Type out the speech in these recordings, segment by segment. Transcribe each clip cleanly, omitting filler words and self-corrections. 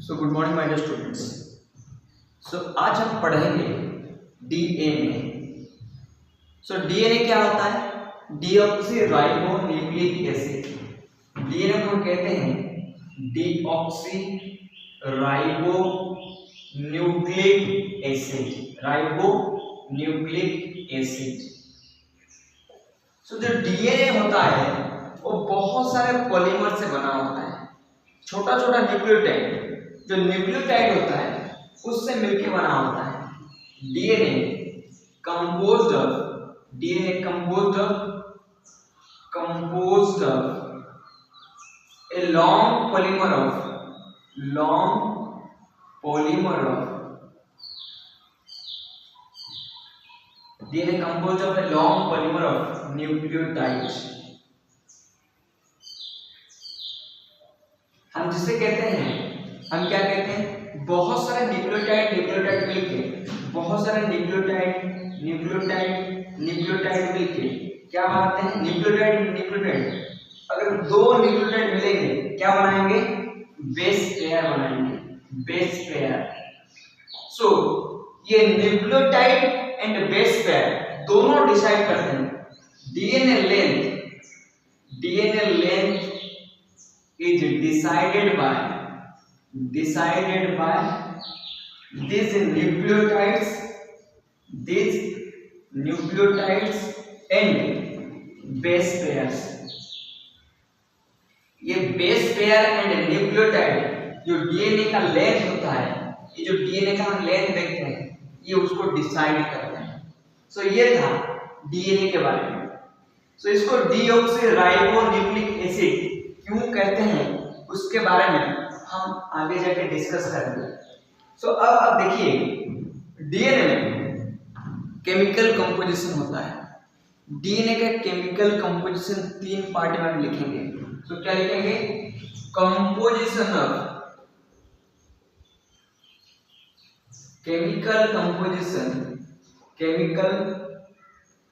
Good morning my dear students. आज हम पढ़ेंगे डीएनए। डीएनए क्या होता है? Deoxyribonucleic acid. डीएनए को हम कहते हैं डीऑक्सीराइबोन्यूक्लिक एसिड। Ribonucleic acid. जो डीएनए होता है वो बहुत सारे पॉलीमर से बना होता है। छोटा छोटा न्यूक्लियोटाइड, जो न्यूक्लियोटाइड होता है उससे मिलकर बना होता है। DNA composed of a long polymer of DNA composed of a long polymer of nucleotides। हम जिसे कहते हैं, हम क्या कहते हैं, बहुत सारे न्यूक्लियोटाइड मिलके, बहुत सारे न्यूक्लियोटाइड मिलके क्या बनाते हैं? न्यूक्लियोटाइड। अगर दो न्यूक्लियोटाइड मिलेंगे क्या बनाएंगे? बेस पेयर बनाएंगे, बेस पेयर। ये न्यूक्लियोटाइड एंड बेस पेयर दोनों डिसाइड करते हैं DNA length is decided by these nucleotides and base pairs। ये बेस पेयर एंड न्यूक्लियोटाइड जो डीएनए का लेंथ होता है, ये जो डीएनए का हम लेंथ देखते हैं, ये उसको डिसाइड करते हैं। ये था डीएनए के बारे में। इसको डीऑक्सीराइबोन्यूक्लिक एसिड क्यों कहते हैं उसके बारे में हम आगे जाके डिस्कस करेंगे। अब देखिए, डीएनए में केमिकल कंपोजिशन होता है। डीएनए का केमिकल कंपोजिशन 3 पार्ट में हम लिखेंगे। क्या लिखेंगे? Chemical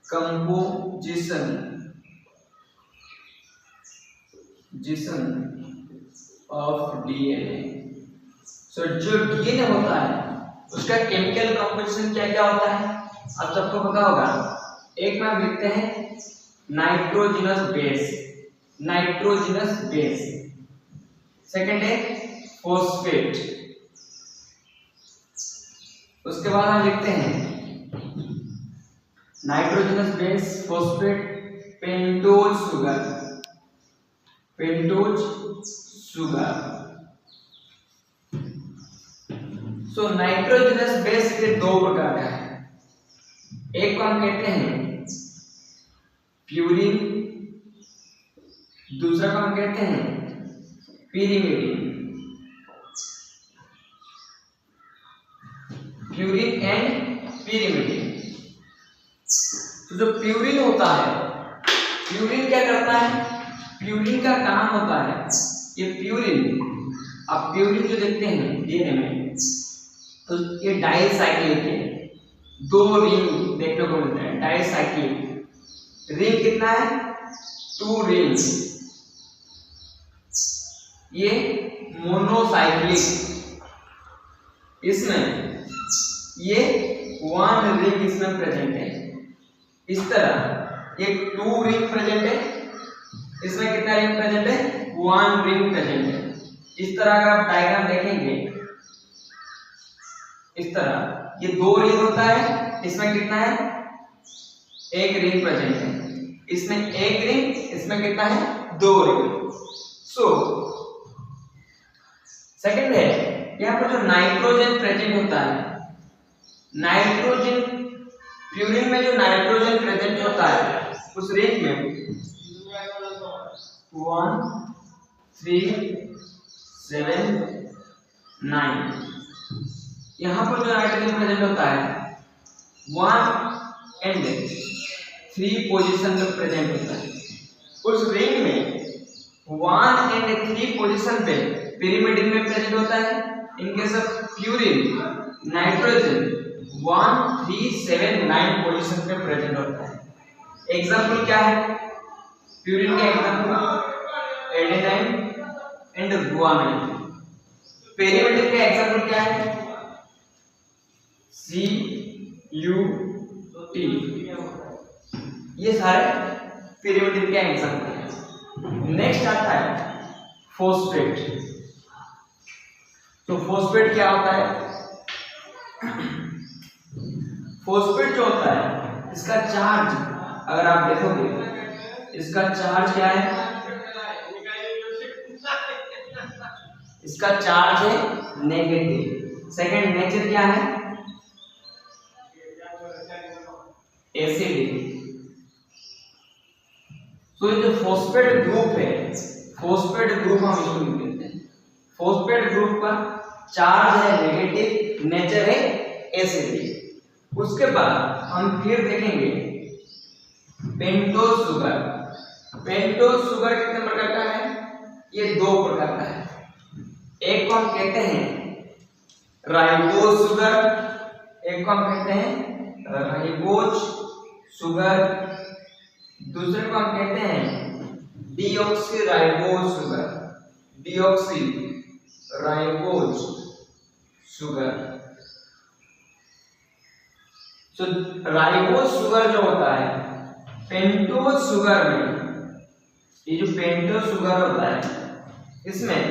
composition of DNA. जो डीएनए होता है उसका केमिकल कंपोजिशन क्या क्या होता है आप सबको पता होगा। एक में हम लिखते हैं नाइट्रोजनस बेस। सेकंड है फॉस्फेट। उसके बाद हम लिखते हैं nitrogenous base, phosphate, pentose sugar. Nitrogenous base के 2 प्रकार का है। एक को हम कहते हैं प्यूरिन, दूसरा को हम कहते हैं पिरिमिडिन। Purine and pyrimidine. जो प्यूरिन होता है, प्यूरिन क्या करता है? प्यूरिन का काम होता है, ये प्यूरिन, आप प्यूरिन जो देखते हैं डीएनए में, तो ये डाइसाइक्लिक है। 2 रिंग देखने को मिलता है, डाइसाइक्लिक। रिंग कितना है? 2 रिंग्स। ये मोनोसाइक्लिक, इसमें ये 1 रिंग इसमें प्रेजेंट है। इस तरह ये 2 रिंग प्रेजेंट है, इसमें कितना रिंग प्रेजेंट है? 1 रिंग प्रेजेंट है। इस तरह का आप डायग्राम देखेंगे, इस तरह ये 2 रिंग होता है, इसमें कितना है? 1 रिंग प्रेजेंट है। इसमें 1 रिंग, इसमें कितना है? 2 रिंग। सेकंड है, यहाँ पर जो नाइट्रोजन प्रेजेंट होता है, नाइट्रोजन प्यूरिन में जो नाइट्रोजन प्रेजेंट होता है उस रिंग में 1 3 7 9, यहाँ पर जो नाइट्रोजन प्रेजेंट होता है 1 एंड 3 पोजीशन में प्रेजेंट होता है। उस रिंग में 1 एंड 3 पोजीशन पे पिरिमिडिन में प्रेजेंट होता है। In case of purine, nitrogen 1 3 7 9 position पे प्रेजेंट होता है। एग्जांपल क्या है प्यूरिन के? Example adenine and guanine. Pyrimidine का एग्जांपल क्या है? CUT, ये सारे पेरीमेडिक का एग्जांपल है। नेक्स्ट आता है फॉस्फेट। तो फॉस्फेट क्या होता है? फॉस्फेट जो होता है इसका चार्ज अगर आप देखोगे, इसका चार्ज क्या है? इसका चार्ज है नेगेटिव। सेकंड नेचर क्या है? एसिडिक। तो ये जो फॉस्फेट ग्रुप है, फॉस्फेट ग्रुप हम इसको कहते हैं। फॉस्फेट ग्रुप का चार्ज है नेगेटिव, नेचर है एसिडिक। उसके बाद हम फिर देखेंगे पेंटोज शुगर। पेंटोज शुगर कितने प्रकार का है? ये 2 प्रकार का है। एक को हम कहते हैं राइबोज शुगर, एक को हम कहते हैं राइबोज शुगर, दूसरे को हम कहते हैं deoxy ribose sugar, deoxy ribose sugar. तो राइबोज शुगर जो होता है पेंटोज शुगर में, ये जो पेंटोज शुगर होता है इसमें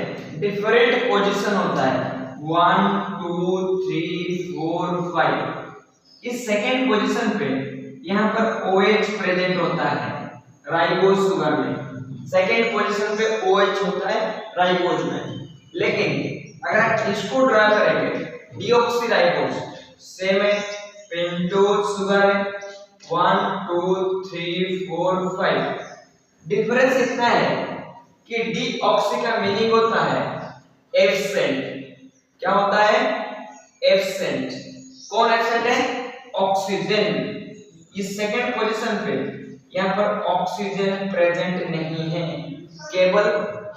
डिफरेंट पोजीशन होता है 1 2 3 4 5। इस सेकेंड पोजीशन पे यहाँ पर OH प्रेजेंट होता है राइबोज शुगर में, सेकेंड पोजीशन पे OH होता है राइबोज में। लेकिन अगर आप इसको ड्रा करेंगे डीऑक्सी राइबोज, सेम है पेंटोज शुगर है 1 2 3 4 5। डिफरेंस इतना है कि डीऑक्सी का मीनिंग होता है एब्सेंट। क्या होता है? एब्सेंट। कौन एब्सेंट है? ऑक्सीजन। इस सेकंड पोजीशन पे यहाँ पर ऑक्सीजन प्रेजेंट नहीं है, केवल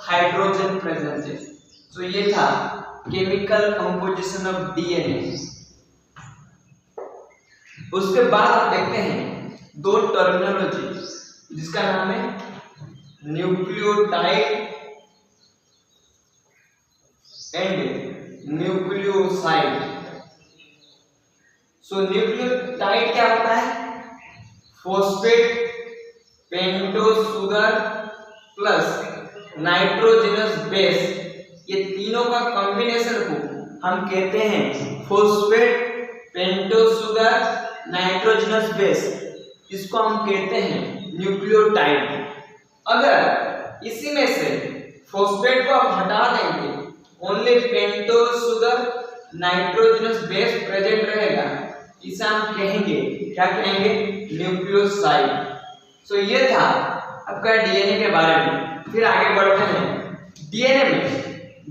हाइड्रोजन प्रेजेंट है। तो ये था केमिकल कंपोजिशन ऑफ डीएनए। उसके बाद आप देखते हैं 2 टर्मिनोलॉजी जिसका नाम है nucleotide and nucleoside. So nucleotide क्या होता है? Phosphate, pentose sugar plus nitrogenous base, ये तीनों का कॉम्बिनेशन को हम कहते हैं phosphate, pentose sugar, nitrogenous base. इसको हम कहते हैं न्यूक्लियोटाइड। अगर इसी में से फॉस्फेट को आप हटा देंगे, only pentose sugar, nitrogenous base present रहेगा, इसे हम कहेंगे, क्या कहेंगे? न्यूक्लियोसाइड। सो ये था आपका डीएनए के बारे में। फिर आगे बढ़ते हैं। डीएनए में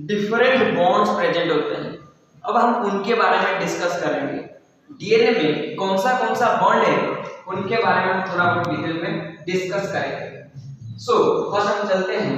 डिफरेंट बॉन्ड्स प्रेजेंट होते हैं, अब हम उनके बारे में डिस्कस करेंगे। डीएनए में कौन सा बॉन्ड है उनके बारे में थोड़ा बहुत डिटेल में डिस्कस करेंगे। सो फर्स्ट हम चलते हैं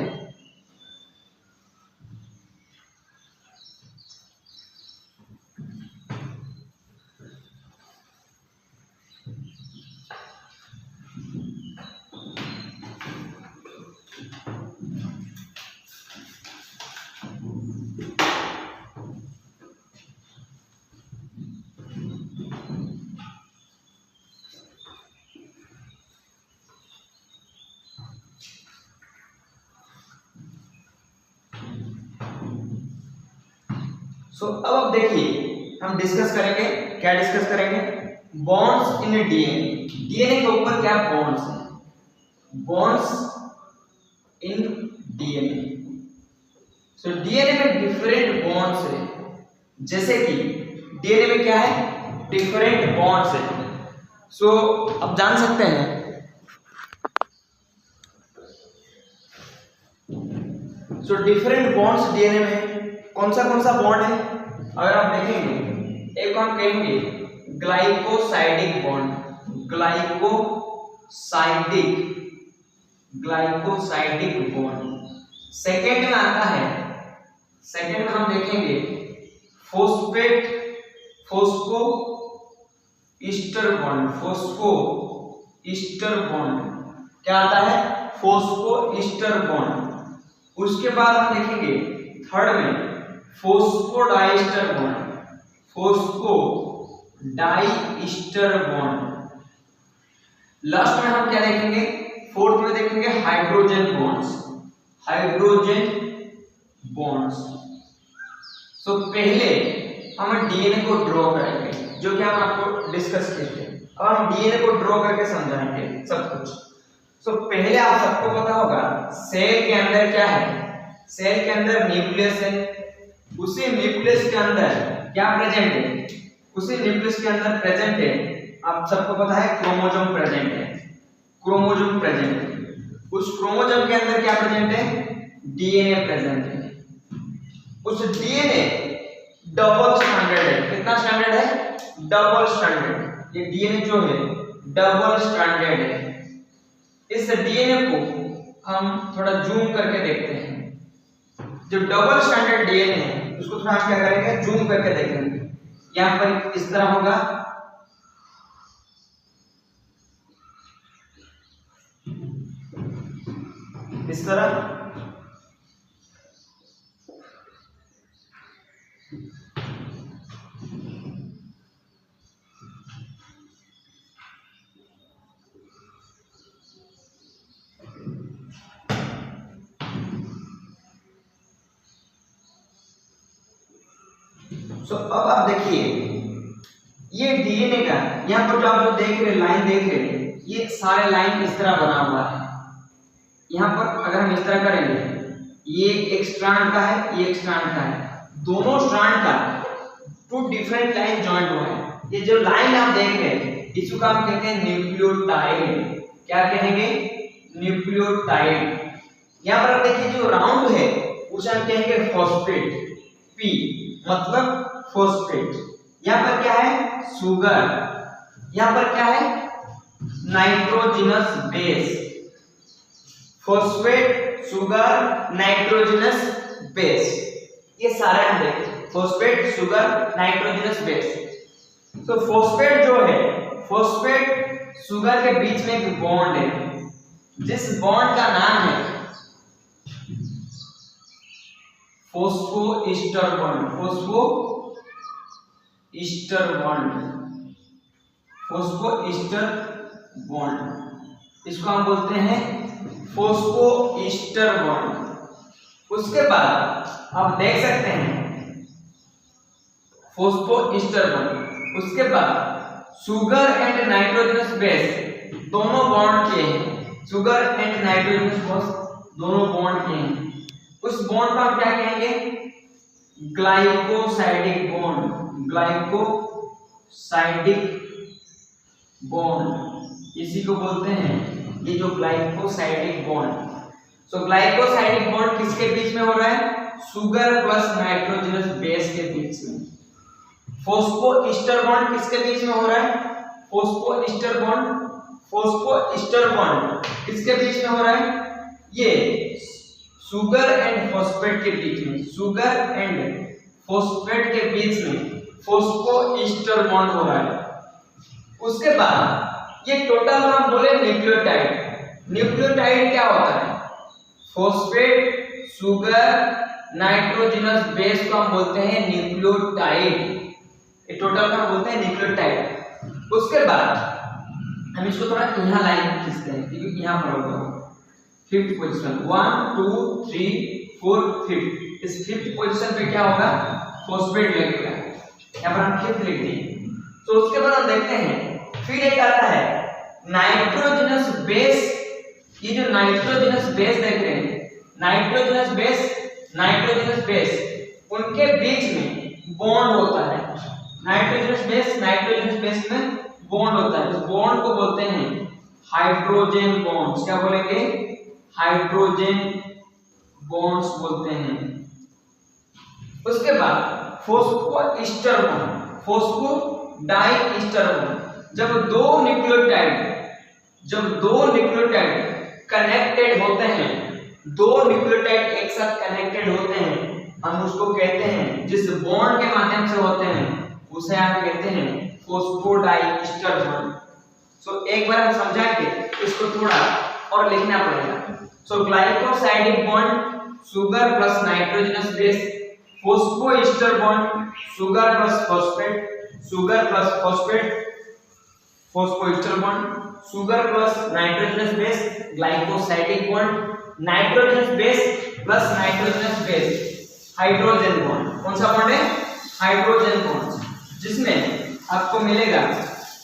अब आप देखिए हम डिस्कस करेंगे, क्या डिस्कस करेंगे? Bonds in DNA. डीएनए के ऊपर क्या बॉन्ड्स हैं? Bonds in DNA. So DNA में डिफरेंट बॉन्ड्स हैं, जैसे कि डीएनए में क्या है? डिफरेंट बॉन्ड्स हैं। सो अब जान सकते हैं डिफरेंट बॉन्ड्स डीएनए में कौन सा बॉन्ड है? अगर आप देखेंगे, एक हम कहेंगे glycosidic bond, glycosidic bond. Second में आता है, सेकेंड में हम देखेंगे फॉस्फो ईस्टर बॉन्ड, क्या आता है? Phospho ester bond. उसके बाद हम देखेंगे थर्ड में phosphodiester bond, phosphodiester bond. Last में हम क्या देखेंगे, फोर्थ में देखेंगे हाइड्रोजन बॉन्ड्स, हाइड्रोजन बॉन्ड्स। सो पहले हम डीएनए को ड्रॉ करेंगे, जो कि हम आपको डिस्कस किए थे। अब हम डीएनए को ड्रॉ करके समझाएंगे सब कुछ। सो पहले आप सबको पता होगा सेल के अंदर क्या है, सेल के अंदर न्यूक्लियस है, उसी न्यूक्लियस के अंदर क्या प्रेजेंट है, उसी न्यूक्लियस के अंदर प्रेजेंट है, आप सबको पता है क्रोमोसोम प्रेजेंट है, क्रोमोसोम प्रेजेंट है। उस क्रोमोसोम के अंदर क्या प्रेजेंट है, डीएनए प्रेजेंट है। उस डीएनए डबल स्ट्रैंडेड है, कितना स्ट्रैंडेड है, डबल स्ट्रैंडेड। ये डीएनए जो है डबल स्ट्रैंडेड है। इस डीएनए को हम थोड़ा जूम करके देखते हैं। जो डबल स्ट्रैंडेड डीएनए है उसको थोड़ा हम क्या करेंगे, जूम करके देखेंगे। यहां पर इस तरह होगा, इस तरह। सो अब आप देखिए ये डीएनए का यहाँ पर जो आप जो देख रहे लाइन देख रहे हैं, ये सारे लाइन इस तरह बना हुआ है। यहाँ पर अगर हम इस तरह करेंगे, ये एक स्ट्रैंड का है, ये एक स्ट्रैंड का है, दोनों स्ट्रैंड का टू डिफरेंट लाइन जॉइंट हुआ है। ये जो लाइन आप देख रहे हैं इसको हम कहते हैं न्यूक्लियोटाइड। क्या कहेंगे, न्यूक्लियोटाइड। यहाँ पर देखिए जो राउंड है उसे हम कहेंगे फॉस्फेट, पी मतलब फॉस्फेट। यहाँ पर क्या है, सुगर। यहाँ पर क्या है, nitrogenous base. Phosphate, sugar, nitrogenous base, ये सारे हम देखें, फॉस्फेट, सुगर, नाइट्रोजनस बेस। तो फॉस्फेट जो है, फॉस्फेट सुगर के बीच में एक बॉन्ड है, जिस बॉन्ड का नाम है फॉस्फोईस्टर बॉन्ड, फॉस्फोईस्टर बॉन्ड, फॉस्फोईस्टर बॉन्ड, इसको हम बोलते हैं फॉस्फोईस्टर बॉन्ड। उसके बाद आप देख सकते हैं फॉस्फोईस्टर बॉन्ड, उसके बाद सुगर एंड नाइट्रोजनस बेस दोनों बॉन्ड किए हैं, सुगर एंड नाइट्रोजनस बेस दोनों बॉन्ड किए हैं। उस बॉन्ड को हम क्या कहेंगे, ग्लाइकोसाइडिक बॉन्ड, ग्लाइकोसाइडिक बॉन्ड, इसी को बोलते हैं ये जो ग्लाइकोसाइडिक बॉन्ड। सो ग्लाइकोसाइडिक बॉन्ड किसके बीच में हो रहा है, सुगर प्लस नाइट्रोजनस बेस के बीच में। फॉस्फोईस्टर बॉन्ड किसके बीच में हो रहा है, फॉस्फोईस्टर बॉन्ड, फॉस्फोईस्टर बॉन्ड किसके बीच में हो रहा है, ये सुगर एंड फॉस्फेट के बीच में, सुगर एंड फॉस्फेट के बीच में फॉस्फोईस्टर बॉन्ड हो रहा है। उसके बाद ये टोटल हम बोले न्यूक्लियोटाइड। न्यूक्लियोटाइड क्या होता है, फॉस्फेट, सुगर, नाइट्रोजनस बेस को हम बोलते हैं न्यूक्लियोटाइड। ये टोटल हम बोलते हैं न्यूक्लियोटाइड। उसके बाद हम इसको थोड़ा यहाँ लाइन खींचते हैं क्योंकि यहाँ पर होगा फिफ्थ पोजीशन, 1 2 3 4 5। इस फिफ्थ पोजीशन पे क्या होगा, फॉस्फेट लगेगा, यहाँ पर हम फिफ्थ लिख दिए। तो उसके बाद हम देखते हैं फिर एक आता है नाइट्रोजनस बेस। ये जो नाइट्रोजनस बेस देख रहे हैं, नाइट्रोजनस बेस, नाइट्रोजनस बेस उनके बीच में बॉन्ड होता है। नाइट्रोजनस बेस, नाइट्रोजनस बेस में बॉन्ड होता है, उस बॉन्ड को बोलते हैं हाइड्रोजन बॉन्ड्स। क्या बोलेंगे, हाइड्रोजन बॉन्ड्स बोलते हैं। उसके बाद फॉस्फोईस्टर बॉन्ड, फॉस्फोडाइस्टर बॉन्ड। जब दो न्यूक्लियोटाइड कनेक्टेड होते हैं, दो न्यूक्लियोटाइड एक साथ कनेक्टेड होते हैं, हम उसको कहते हैं, जिस बॉन्ड के माध्यम से होते हैं उसे हम कहते हैं फॉस्फोडाइस्टर बॉन्ड। सो एक बार हम समझा के इसको थोड़ा और लिखना पड़ेगा। So glycosidic bond, sugar plus nitrogenous base, phosphoester bond sugar plus phosphate, sugar plus phosphate, phosphoester bond, sugar plus nitrogenous base, glycosidic bond, nitrogenous base plus nitrogenous base, hydrogen bond. कौन सा बॉन्ड है? Hydrogen bond, जिसमें आपको मिलेगा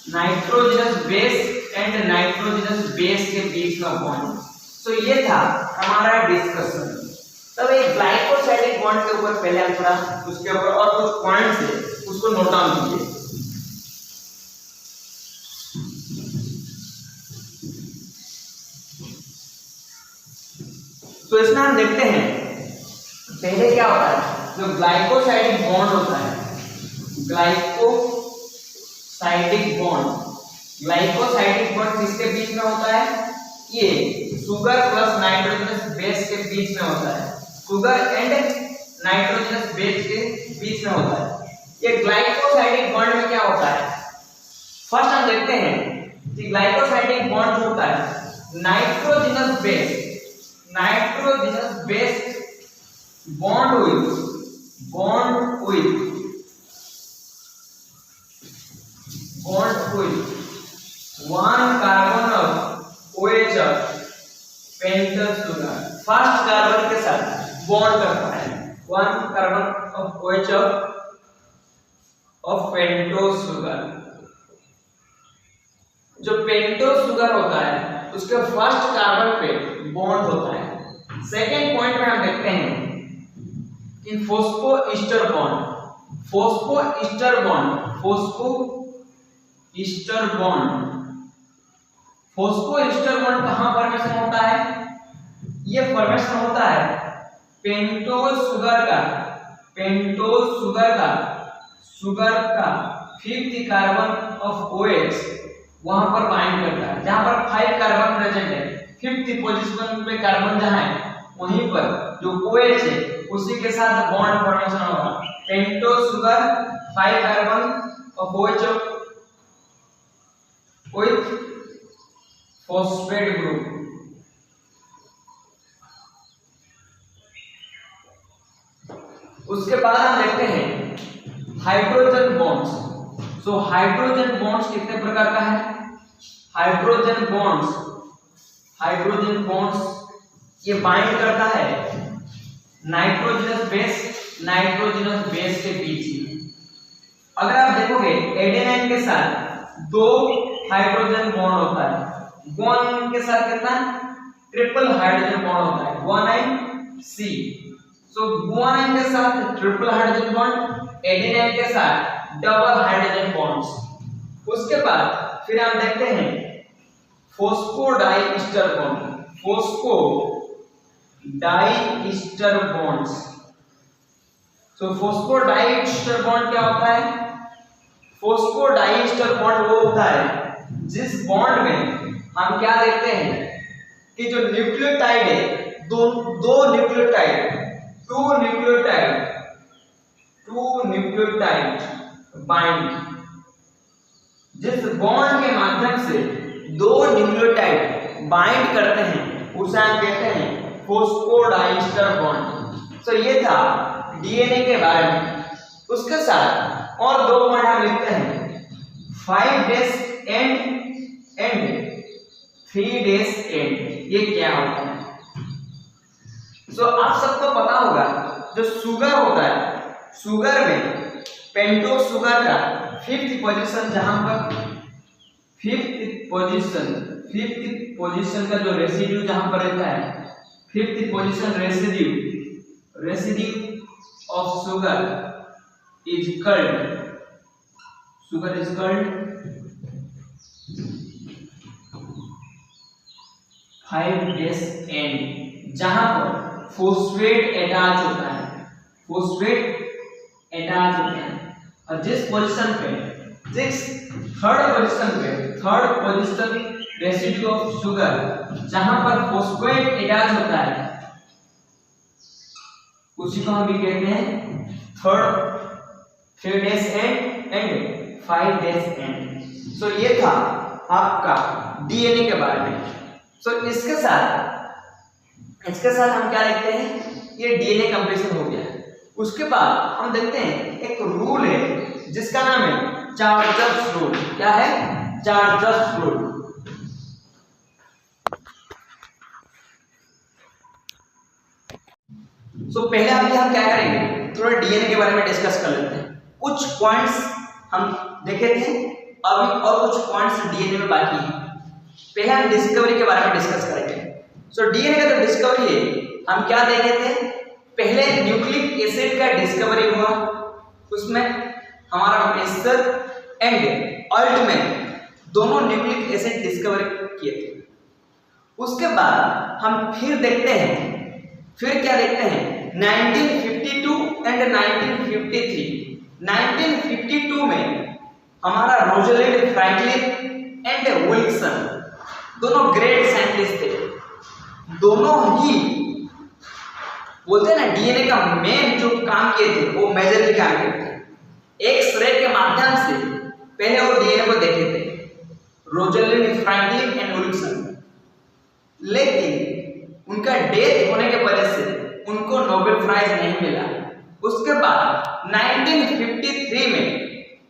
nitrogenous base and nitrogenous base के बीच का bond. तो ये था हमारा डिस्कशन। तब एक ग्लाइकोसाइडिक बॉन्ड के ऊपर पहले हम थोड़ा उसके ऊपर और कुछ पॉइंट्स है उसको नोट डाउन कीजिए। तो इसमें हम देखते हैं पहले क्या होता है, जो ग्लाइकोसाइडिक बॉन्ड होता है, ग्लाइकोसाइडिक बॉन्ड, ग्लाइकोसाइडिक बॉन्ड किसके बीच में होता है? ये शुगर प्लस नाइट्रोजनस बेस के बीच में होता है, शुगर एंड नाइट्रोजनस बेस के बीच में होता है। ये ग्लाइकोसाइडिक बॉन्ड में क्या होता है? फर्स्ट हम देखते हैं कि ग्लाइकोसाइडिक बॉन्ड जो होता है nitrogenous base bond with one carbon of OH of pentose sugar, first carbon के साथ बॉन्ड करता है, one carbon of OH of pentose sugar. जो पेंटोस शुगर होता है उसके फर्स्ट कार्बन पे बॉन्ड होता है। सेकेंड पॉइंट में हम देखते हैं कि फॉस्फोएस्टर बॉन्ड कहां फॉर्मेशन होता है? ये फॉर्मेशन होता है पेंटोस शुगर का फिफ्थ कार्बन ऑफ OH वहां पर बाइंड करता है, जहां पर 5 कार्बन प्रेजेंट है, फिफ्थ पोजीशन पे कार्बन जहां है वहीं पर जो OH है उसी के साथ बॉन्ड फॉर्मेशन होगा। Pentose sugar 5 carbon of OH with phosphate group। उसके बाद हम देखते हैं hydrogen bonds. So hydrogen bonds कितने प्रकार का है? हाइड्रोजन बॉन्ड्स ये बाइंड करता है नाइट्रोजनस बेस के बीच में। अगर आप देखोगे एडेनाइन के साथ 2 हाइड्रोजन बॉन्ड होता है, गुआनिन के साथ कितना? ट्रिपल हाइड्रोजन बॉन्ड होता है, गुआनिन C। सो गुआनिन के साथ ट्रिपल हाइड्रोजन बॉन्ड, एडेनाइन के साथ डबल हाइड्रोजन बॉन्ड्स। उसके बाद फिर हम देखते हैं फॉस्फोडाइईस्टर बॉन्ड्स। सो फॉस्फोडाइईस्टर बॉन्ड क्या होता है? फॉस्फोडाइईस्टर बॉन्ड वो होता है जिस बॉन्ड में हम क्या देखते हैं कि जो न्यूक्लियोटाइड है, दो न्यूक्लियोटाइड बाइंड, जिस बॉन्ड के माध्यम से 2 न्यूक्लियोटाइड बाइंड करते हैं उसे हम कहते हैं फॉस्फोडाइईस्टर बॉन्ड। तो ये था डीएनए के बारे में। उसके साथ और 2 पॉइंट हम लिखते हैं 5 days एंड 3 days एंड। ये क्या होता है? आप सबको पता होगा जो शुगर होता है, शुगर में पेंटोस शुगर का फिफ्थ पोजीशन, जहां पर फिफ्थ पोजीशन का जो रेसिड्यू जहां पर रहता है, fifth position residue of sugar is called 5 days and, जहां पर फॉस्फेट अटैच होता है। और जिस पोजीशन पे third position residue of sugar जहां पर फॉस्फेट अटैच होता है उसी को हम भी कहते हैं 3 days एंड 5 days एंड। ये था आपका डीएनए के बारे में। इसके साथ हम क्या लिखते हैं? ये डीएनए कंप्लीशन हो गया। उसके बाद हम देखते हैं एक रूल है जिसका नाम है चार्जर्स रूल। क्या है? Chargers rule. पहले अभी हम क्या करेंगे, थोड़ा डीएनए के बारे में डिस्कस कर लेते हैं। कुछ पॉइंट्स हम देखे थे अभी और कुछ पॉइंट्स डीएनए में बाकी हैं। पहले हम डिस्कवरी के बारे में डिस्कस करेंगे। डीएनए का जो डिस्कवरी है, हम क्या देखे थे, पहले न्यूक्लिक एसिड का डिस्कवरी हुआ, उसमें हमारा मेसर एंड अल्टमैन दोनों न्यूक्लिक एसिड डिस्कवर किए थे। उसके बाद हम फिर देखते हैं, फिर क्या देखते हैं, 1952 एंड 1953। 1952 में हमारा रोजलिंड फ्रैंकलिन एंड विल्सन दोनों ग्रेट साइंटिस्ट थे। दोनों ही बोलते हैं ना, डीएनए का मेन जो काम किए थे वो मेजरली काम किए थे। एक्स-रे के माध्यम से पहले वो डीएनए को देखे थे, रोजलिंड फ्रैंकलिन एंड विल्सन। लेकिन उनका डेथ होने के वजह से उनको नोबेल प्राइज नहीं मिला। उसके बाद 1953 में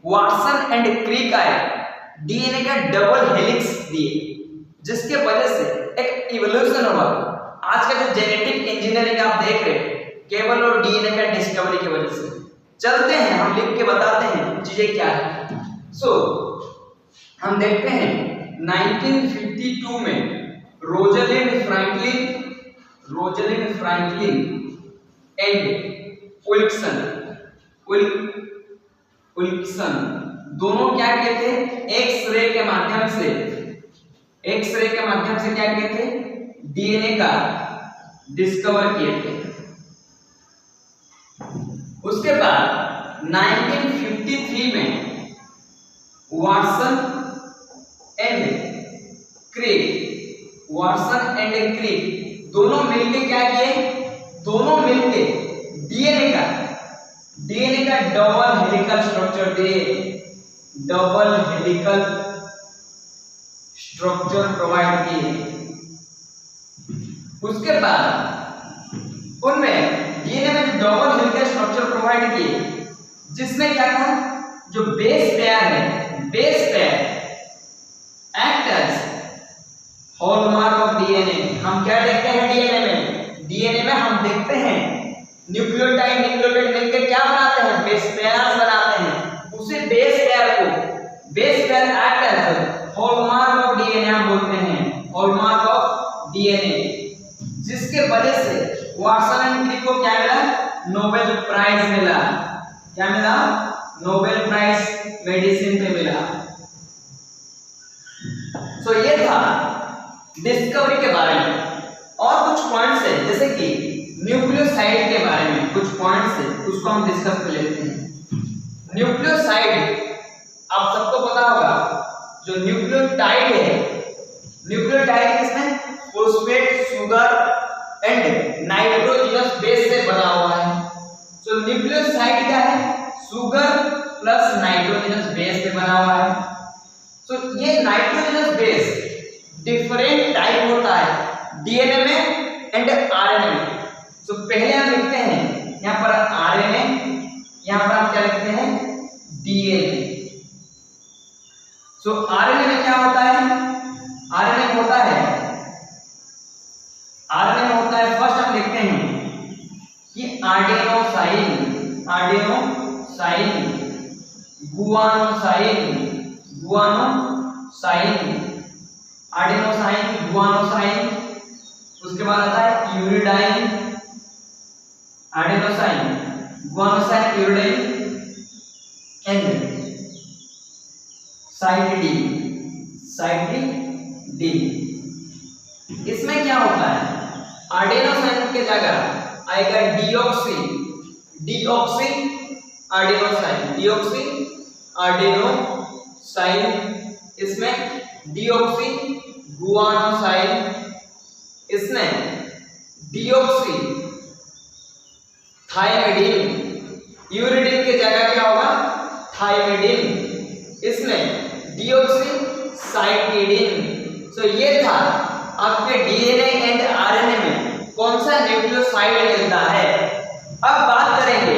वाटसन एंड क्रिक आए, डीएनए का डबल हेलिक्स दिए, जिसके वजह से एक इवोल्यूशन हुआ। आज का जो जेनेटिक इंजीनियरिंग आप देख रहे हैं, केवल और डीएनए का डिस्कवरी की वजह से। चलते हैं, हम लिख के बताते हैं चीजें क्या है। हम देखते हैं 1952 में रोजलिंड फ्रैंकलिन एंड विल्सन दोनों क्या किए थे, एक्स-रे के माध्यम से क्या किए थे, डीएनए का डिस्कवर किए थे। उसके बाद 1953 में वाटसन एंड क्रिक दोनों मिलके क्या किए, दोनों मिलके डीएनए का डबल हेलिकल स्ट्रक्चर दिए, डबल हेलिकल स्ट्रक्चर प्रोवाइड किए। उसके बाद उनमें डीएनए में डबल हेलिकल स्ट्रक्चर प्रोवाइड किए, जिसमें क्या था, जो बेस पेयर है, base pair act as hallmark of DNA. हम क्या देखते हैं डीएनए में हम देखते हैं न्यूक्लियोटाइड मिलकर क्या बनाते हैं, बेस पेयर्स बनाते हैं। उसी base pair act as hallmark of DNA हम बोलते हैं, हॉलमार्क ऑफ डीएनए, जिसके वजह से वाटसन एंड क्रिक को क्या मिला, नोबेल प्राइज मिला। क्या मिला, नोबेल प्राइज मेडिसिन पे मिला। ये था डिस्कवरी के बारे में। और कुछ पॉइंट्स है, जैसे कि न्यूक्लियोसाइड के बारे में कुछ पॉइंट्स है, उसको हम डिस्कस कर लेते हैं। न्यूक्लियोसाइड आप सबको पता होगा, जो न्यूक्लियोटाइड है, न्यूक्लियोटाइड किसमें, phosphate, sugar and nitrogenous base से बना हुआ है। न्यूक्लियोसाइड क्या है, शुगर प्लस नाइट्रोजनस बेस से बना हुआ है। ये नाइट्रोजनस बेस डिफरेंट टाइप होता है डीएनए में एंड आरएनए में। पहले हम लिखते हैं यहाँ पर आरएनए, यहाँ पर हम क्या लिखते हैं, डीएनए। आरएनए में क्या होता है, आरएनए में होता है फर्स्ट हम देखते हैं कि आडेनोसाइन, गुआनोसाइन, उसके बाद आता है uridine, adenosine, guanosine, uridine and cytidine. इसमें क्या होता है, आडेनोसाइन के जगह आएगा डीऑक्सी आडेनोसाइन, इसमें डीऑक्सी गुआनोसाइन, इसमें डीऑक्सी थायमिडीन, यूरिडीन के जगह क्या होगा, थायमिडीन, इसमें डीऑक्सी साइटिडीन। ये था आपके डीएनए एंड आरएनए में कौन सा न्यूक्लियोसाइड मिलता है, अब बात करेंगे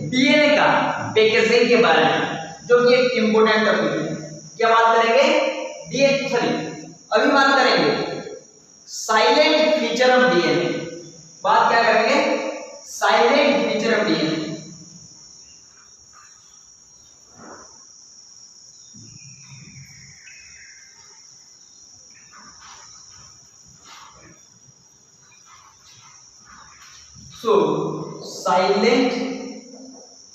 डीएनए का पैकेजिंग के बारे में, जो कि एक इंपोर्टेंट टॉपिक है। क्या बात करेंगे? अभी बात करेंगे साइलेंट फीचर ऑफ डीएनए। बात क्या करेंगे? Silent feature of DNA. So, silent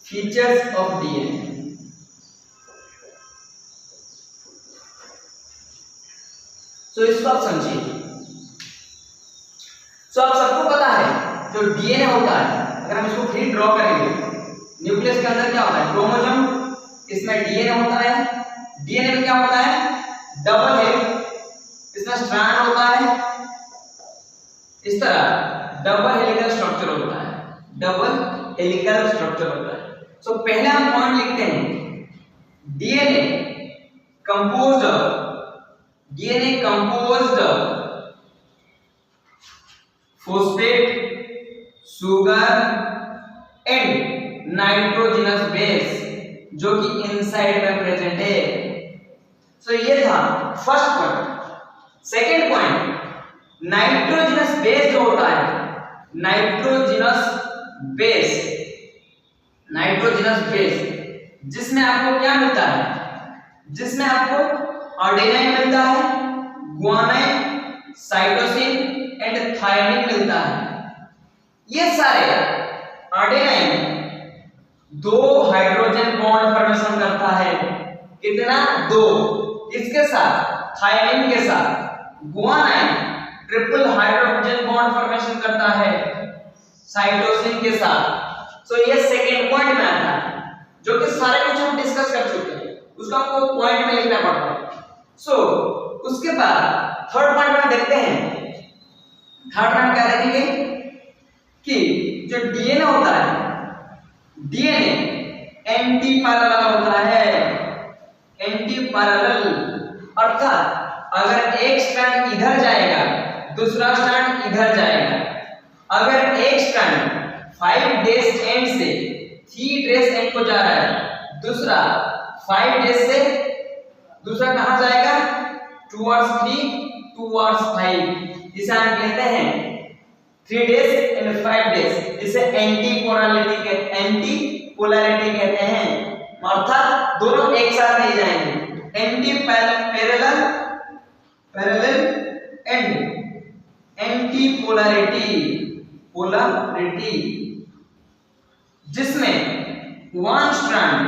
features of DNA. So, इसको आप समझिए। So, आप सबको पता है जो डीएनए होता है, अगर हम इसको फ्री ड्रॉ करेंगे, न्यूक्लियस के अंदर क्या होता है? क्रोमोसोम, इसमें डीएनए होता है। डीएनए में क्या होता है? डबल हेलिक्स, इसमें स्ट्रैंड होता है, इस तरह डबल हेलिकल स्ट्रक्चर होता है, डबल हेलिकल स्ट्रक्चर होता है। सो पहले हम पॉइंट लिखते हैं DNA composed of phosphate, sugar and nitrogenous base, जो कि इनसाइड में प्रेजेंट है। सो ये था first point. Second point, nitrogenous base जो होता है, नाइट्रोजनस बेस जिसमें आपको क्या मिलता है? जिसमें आपको आर्जिनाइन मिलता है, गुआनाइन, साइटोसिन एंड थायमिन मिलता है। ये सारे आर्जिनाइन 2 हाइड्रोजन बॉन्ड फॉर्मेशन करता है। कितना? 2। इसके साथ थायमिन के साथ guanine triple hydrogen bond formation करता है साइटोसिन के साथ। सो ये सेकेंड पॉइंट में आता है, जो कि सारे कुछ हम डिस्कस कर चुके हैं, उसको आपको पॉइंट में लिखना पड़ता है। सो उसके बाद थर्ड पॉइंट में देखते हैं। थर्ड पॉइंट क्या देखेंगे कि जो डीएनए होता है, डीएनए एंटी पैरेलल होता है। एंटी पैरेलल अर्थात अगर एक स्ट्रैंड इधर जाएगा, दूसरा स्ट्रैंड इधर जाएगा। अगर एक स्ट्रैंड 5 डेज एंड से 3 डेज एंड को जा रहा है, दूसरा 5 डेज से दूसरा कहां जाएगा? Towards 3 towards 5। इसे हम कहते हैं 3 डेज एंड 5 डेज। इसे एंटी पोलैरिटी कहते हैं, अर्थात दोनों एक साथ नहीं जाएंगे। Anti parallel and anti polarity, जिसमें वन स्ट्रैंड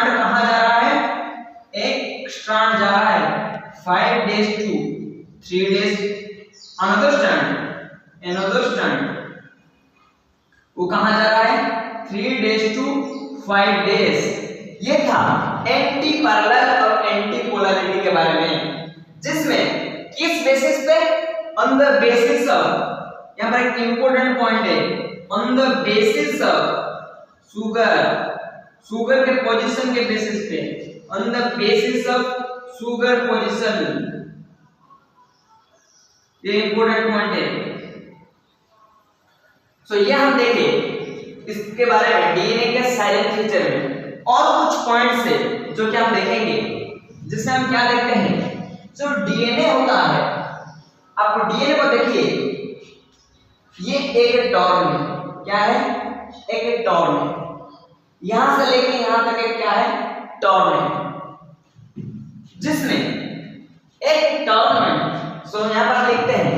कहां जा रहा है? एक स्ट्रैंड जा रहा है 5 days to 3 days. Another strand वो कहां जा रहा है? 3 डेज टू 5 डेज। ये था एंटी पैरेलल और एंटी पोलैरिटी के बारे में, जिसमें किस बेसिस पे? ऑन द बेसिस ऑफ, यहां पर एक इंपॉर्टेंट पॉइंट है, on the basis of sugar के पोजीशन के बेसिस पे, on the basis of sugar position. ये इंपॉर्टेंट पॉइंट है। सो ये हम देखें इसके बारे में डीएनए के साइलेंट फीचर में और कुछ पॉइंट्स है जो कि हम देखेंगे, जिससे हम क्या देखते हैं? जो डीएनए होता है, आप डीएनए को देखिए, ये एक टॉर्न है। क्या है? एक टॉर्न है। यहां से लेके यहां तक एक क्या है? टॉर्न है, जिसमें एक टॉर्न में, सो यहां पर लिखते हैं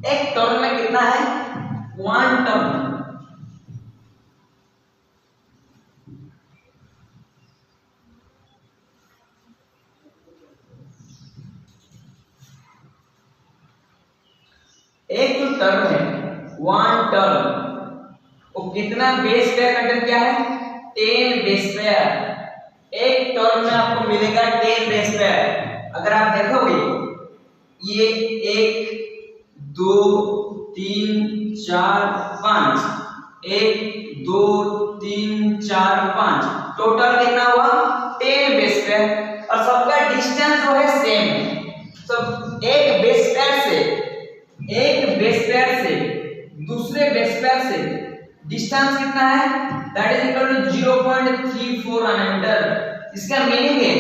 एक टॉर्न में कितना है? 1 टर्न। एक जो टर्म है 1 टर्म, वो कितना बेस पेयर कंटेंट क्या है? 10 बेस पेयर। एक टर्म में आपको मिलेगा 10 बेस पेयर। अगर आप देखोगे ये 1 2 3 4 5, 1 2 3 4 5, टोटल कितना हुआ? 10 बेस पेयर। और सबका डिस्टेंस जो है सेम है। सब एक बेस पेयर से दूसरे बेस पेयर से डिस्टेंस कितना है, that is equal to 0.34 nanometre. इसका मीनिंग है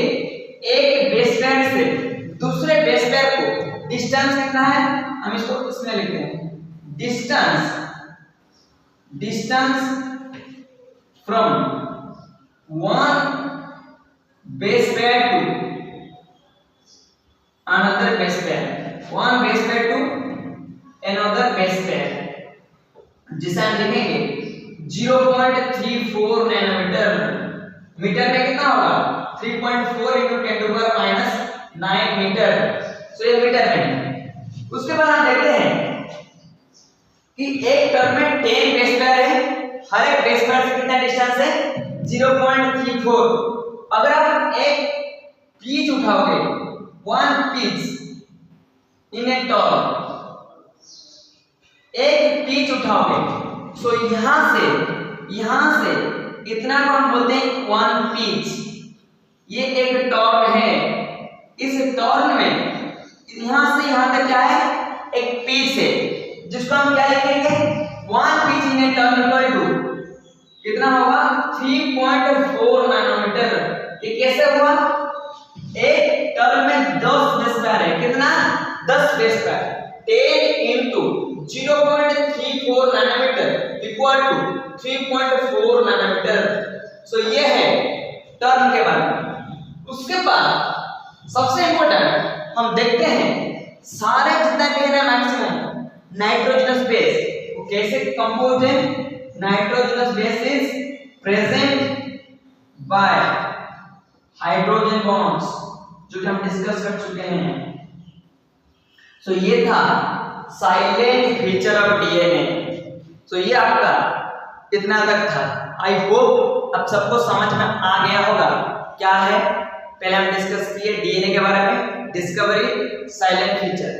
एक बेस पेयर से दूसरे बेस पेयर को डिस्टेंस कितना है, हम इसको इसमें लिखते हैं distance from one base pair to another base pair, one base pair to another base pair, जिसे हम लिखेंगे 0.34 नैनोमीटर। मीटर में कितना होगा 3.4 into 10 to the power minus 9 metre. So ये मीटर में। उसके बाद हम देखते हैं कि एक टर्म में 10 बेस पेयर है, हर एक बेस पेयर से कितना डिस्टेंस है 0.34। अगर आप एक peach उठाओगे, one pitch in a torque, एक पीच उठाओगे, सो यहां से इतना को हम बोलते हैं वन पीच। ये एक टॉर्क है, इस टॉर्क में यहां से यहां तक क्या है, एक पीच है, जिसको हम क्या लिखेंगे one pitch in a torque equal to कितना होगा 3.4 नैनोमीटर। ये कैसे हुआ, एक टर्म में 10 बेस पेयर है, कितना 10 base pair, 10 into 0.34 nanometre equal to 3.4 nanometre. So ये है टर्म के बारे में। उसके बाद सबसे इंपॉर्टेंट हम देखते हैं सारे जितना भी है मैक्सिमम नाइट्रोजनस बेस वो कैसे कंपोज है। Nitrogenous base is present by hydrogen bonds, जो कि हम डिस्कस कर चुके हैं। सो ये था साइलेंट फीचर ऑफ डीएनए। सो ये आपका इतना तक था। आई होप अब सबको समझ में आ गया होगा क्या है। पहले हम डिस्कस किए डीएनए के बारे में, डिस्कवरी, साइलेंट फीचर।